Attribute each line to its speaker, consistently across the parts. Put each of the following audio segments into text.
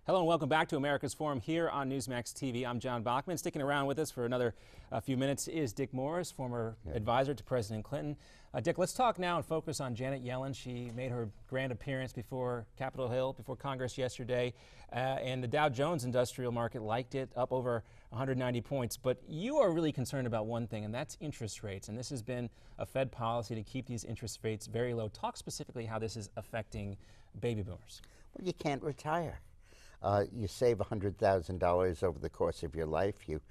Speaker 1: Hello and welcome back to America's Forum here on Newsmax TV. I'm John Bachman. Sticking around with us for another few minutes is Dick Morris, former advisor to President Clinton. Dick, let's talk now and focus on Janet Yellen. She made her grand appearance before Capitol Hill, before Congress yesterday, and the Dow Jones Industrial Market liked it, up over 190 points. But you are really concerned about one thing, and that's interest rates. And this has been a Fed policy to keep these interest rates very low. Talk specifically how this is affecting baby boomers.
Speaker 2: Well, you can't retire. You save $100,000 over the course of your life. You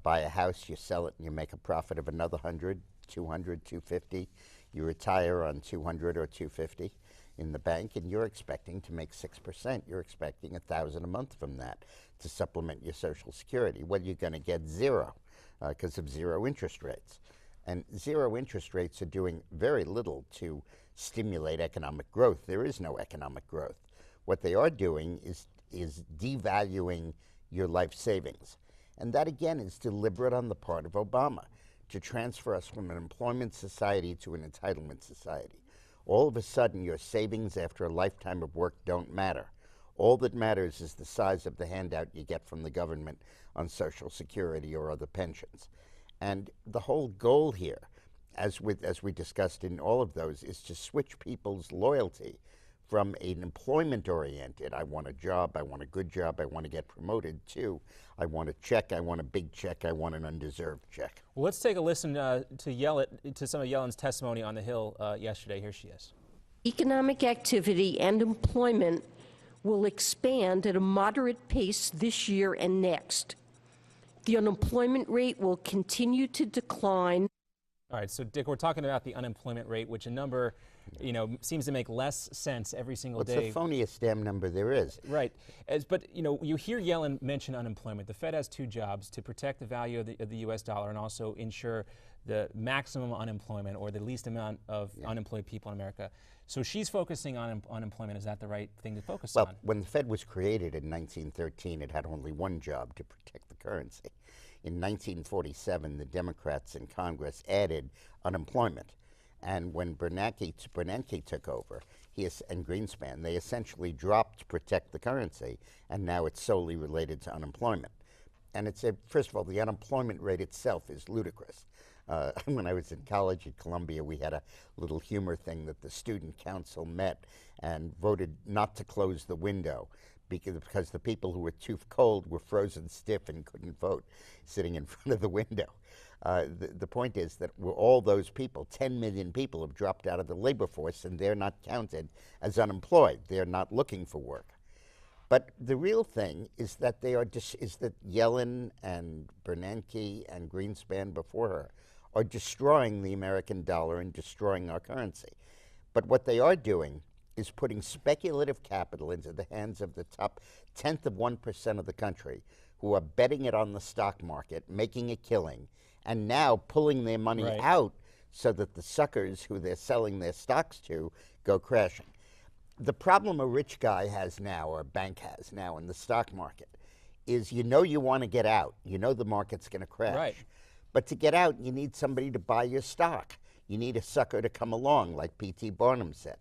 Speaker 2: buy a house, you sell it, and you make a profit of another 100, 200, 250. You retire on 200 or 250 in the bank, and you're expecting to make 6%. You're expecting $1,000 a month from that to supplement your Social Security. Well, you're going to get zero because of zero interest rates. And zero interest rates are doing very little to stimulate economic growth. There is no economic growth. What they are doing is devaluing your life savings. And that, again, is deliberate on the part of Obama to transfer us from an employment society to an entitlement society. All of a sudden, your savings after a lifetime of work don't matter. All that matters is the size of the handout you get from the government on Social Security or other pensions. And the whole goal here, as we discussed in all of those, is to switch people's loyalty from an employment-oriented, I want a job, I want a good job, I want to get promoted, to I want a check, I want a big check, I want an undeserved check.
Speaker 1: Well, let's take a listen to some of Yellen's testimony on the Hill yesterday. Here she is.
Speaker 3: Economic activity and employment will expand at a moderate pace this year and next. The unemployment rate will continue to decline.
Speaker 1: All right, so Dick, we're talking about the unemployment rate, which a number, seems to make less sense every single day.
Speaker 2: It's the phoniest damn number there is.
Speaker 1: Right, but you hear Yellen mention unemployment. The Fed has two jobs: to protect the value of the U.S. dollar and also ensure the maximum unemployment or the least amount of unemployed people in America. So she's focusing on unemployment. Is that the right thing to focus on?
Speaker 2: Well, when the Fed was created in 1913, it had only one job: to protect the currency. In 1947, the Democrats in Congress added unemployment. And when Bernanke took over, and Greenspan, they essentially dropped protect the currency, and now it's solely related to unemployment. And first of all, the unemployment rate itself is ludicrous. When I was in college at Columbia, we had a little humor thing that the student council met and voted not to close the window because the people who were too cold were frozen stiff and couldn't vote sitting in front of the window. The point is that all those people, 10 million people, have dropped out of the labor force, and they're not counted as unemployed. They're not looking for work. But the real thing is that that Yellen and Bernanke and Greenspan before her are destroying the American dollar and destroying our currency. But what they are doing is putting speculative capital into the hands of the top 10th of 1% of the country, who are betting it on the stock market, making a killing, and now pulling their money out so that the suckers who they're selling their stocks to go crashing. The problem a rich guy has now, or a bank has now in the stock market, is you want to get out. You know the market's going to crash.
Speaker 1: Right.
Speaker 2: But to get out, you need somebody to buy your stock. You need a sucker to come along, like P.T. Barnum said.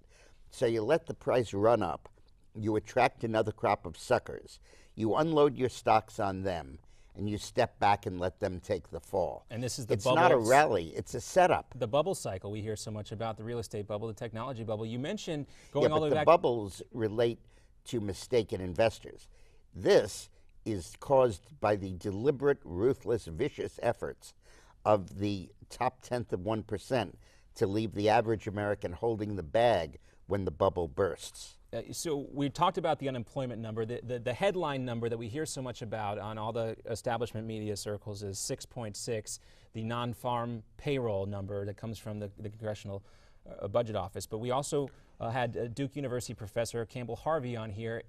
Speaker 2: So you let the price run up, you attract another crop of suckers, you unload your stocks on them, and you step back and let them take the fall.
Speaker 1: And this is the
Speaker 2: bubble. It's not a rally, it's a setup.
Speaker 1: The bubble cycle we hear so much about, the real estate bubble, the technology bubble. You mentioned going all the way back.
Speaker 2: The bubbles relate to mistaken investors. This is caused by the deliberate, ruthless, vicious efforts of the top 10th of 1% to leave the average American holding the bag when the bubble bursts.
Speaker 1: So we talked about the unemployment number. The headline number that we hear so much about on all the establishment media circles is 6.6, the non-farm payroll number that comes from the Congressional Budget Office. But we also had Duke University professor Campbell Harvey on here,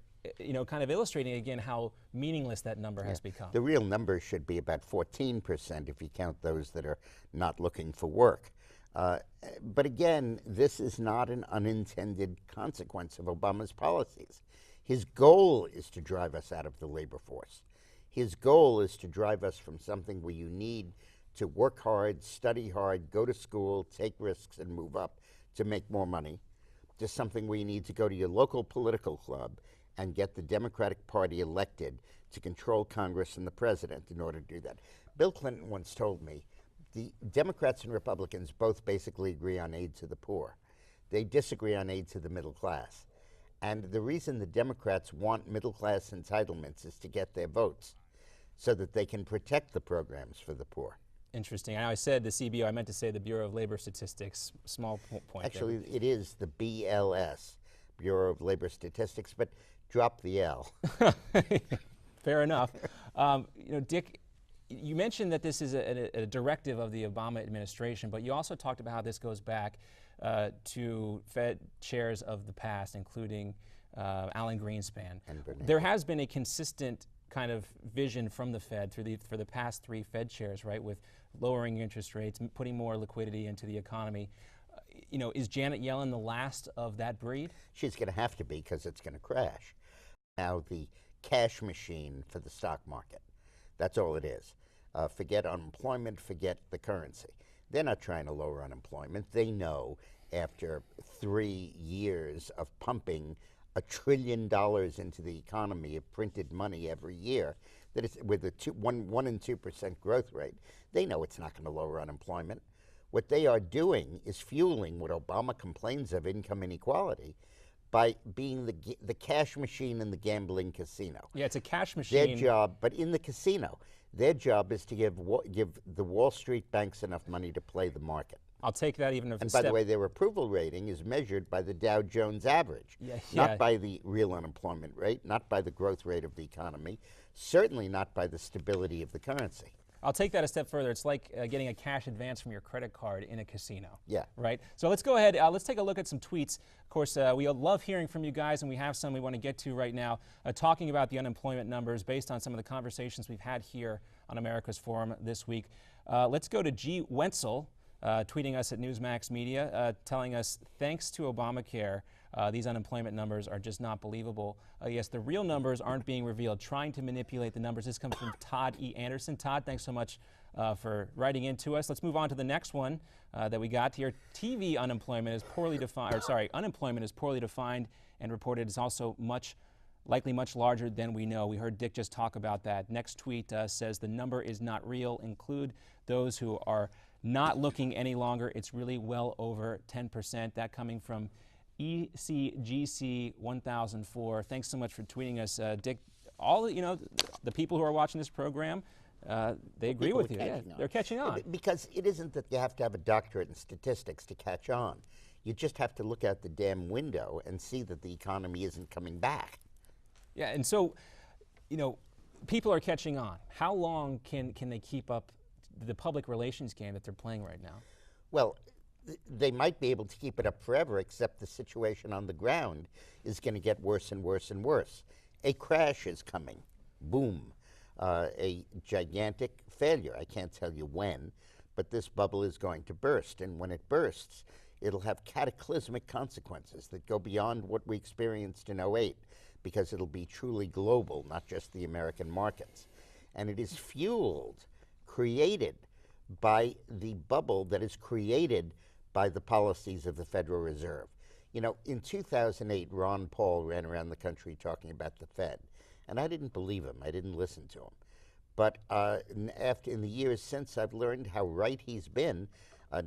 Speaker 1: kind of illustrating again how meaningless that number has become.
Speaker 2: The real number should be about 14% if you count those that are not looking for work. But again, this is not an unintended consequence of Obama's policies. His goal is to drive us out of the labor force. His goal is to drive us from something where you need to work hard, study hard, go to school, take risks, and move up to make more money, to something where you need to go to your local political club and get the Democratic Party elected to control Congress and the president in order to do that. Bill Clinton once told me the Democrats and Republicans both basically agree on aid to the poor. They disagree on aid to the middle class. And the reason the Democrats want middle class entitlements is to get their votes so that they can protect the programs for the poor.
Speaker 1: Interesting. I said the CBO, I meant to say the Bureau of Labor Statistics. Small point.
Speaker 2: Actually, it is the BLS, Bureau of Labor Statistics, but drop the L.
Speaker 1: Fair enough. Dick, you mentioned that this is a directive of the Obama administration, but you also talked about how this goes back to Fed chairs of the past, including Alan Greenspan. There has been a consistent kind of vision from the Fed for the past 3 Fed chairs, right, with lowering interest rates, putting more liquidity into the economy. Is Janet Yellen the last of that breed?
Speaker 2: She's going to have to be, because it's going to crash. Now the cash machine for the stock market. That's all it is. Forget unemployment, forget the currency. They're not trying to lower unemployment. They know after 3 years of pumping $1 trillion into the economy of printed money every year, that it's with a 1 and 2% growth rate, they know it's not going to lower unemployment. What they are doing is fueling what Obama complains of, income inequality, by being the cash machine in the gambling casino.
Speaker 1: Yeah, it's a cash machine.
Speaker 2: Their job, but in the casino, their job is to give the Wall Street banks enough money to play the market.
Speaker 1: I'll take that even if
Speaker 2: and by the way, their approval rating is measured by the Dow Jones average, not by the real unemployment rate, not by the growth rate of the economy, certainly not by the stability of the currency.
Speaker 1: I'll take that a step further. It's like getting a cash advance from your credit card in a casino.
Speaker 2: Yeah.
Speaker 1: Right? So let's go ahead. Let's take a look at some tweets. Of course, we love hearing from you guys, and we have some we want to get to right now, talking about the unemployment numbers based on some of the conversations we've had here on America's Forum this week. Let's go to G. Wenzel, tweeting us at Newsmax Media, telling us, thanks to Obamacare, these unemployment numbers are just not believable. Yes, the real numbers aren't being revealed, trying to manipulate the numbers. This comes from Todd E. Anderson. Todd, thanks so much for writing into us. Let's move on to the next one that we got here. TV unemployment is poorly defined, unemployment is poorly defined and reported is also likely much larger than we know. We heard Dick just talk about that. Next tweet says the number is not real. Include those who are not looking any longer. It's really well over 10%. That coming from ECGC 1004. Thanks so much for tweeting us, Dick. All the people who are watching this program, they agree with you. Yeah, they're catching on.
Speaker 2: Because it isn't that you have to have a doctorate in statistics to catch on. You just have to look out the damn window and see that the economy isn't coming back.
Speaker 1: Yeah, and so, people are catching on. How long can they keep up the public relations game that they're playing right now?
Speaker 2: Well, they might be able to keep it up forever, except the situation on the ground is going to get worse and worse and worse. A crash is coming. Boom. A gigantic failure. I can't tell you when, but this bubble is going to burst. And when it bursts, it'll have cataclysmic consequences that go beyond what we experienced in '08, because it'll be truly global, not just the American markets. And it is created by the bubble that is created by the policies of the Federal Reserve. In 2008, Ron Paul ran around the country talking about the Fed, and I didn't believe him. I didn't listen to him. But in the years since, I've learned how right he's been,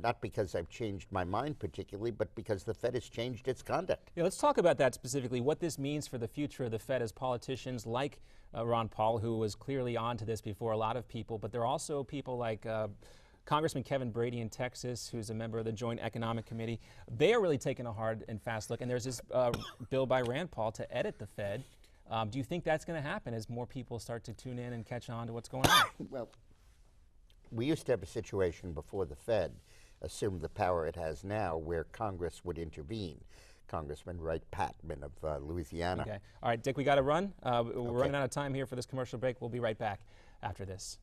Speaker 2: not because I've changed my mind particularly, but because the Fed has changed its conduct.
Speaker 1: Yeah, let's talk about that specifically, what this means for the future of the Fed as politicians like Ron Paul, who was clearly on to this before a lot of people, but there are also people like Congressman Kevin Brady in Texas, who's a member of the Joint Economic Committee. They are really taking a hard and fast look, and there's this bill by Rand Paul to edit the Fed. Do you think that's going to happen as more people start to tune in and catch on to what's going on?
Speaker 2: Well, we used to have a situation before the Fed assumed the power it has now where Congress would intervene. Congressman Wright Patman of Louisiana.
Speaker 1: Okay. All right, Dick, we got to run. We're running out of time here for this commercial break. We'll be right back after this.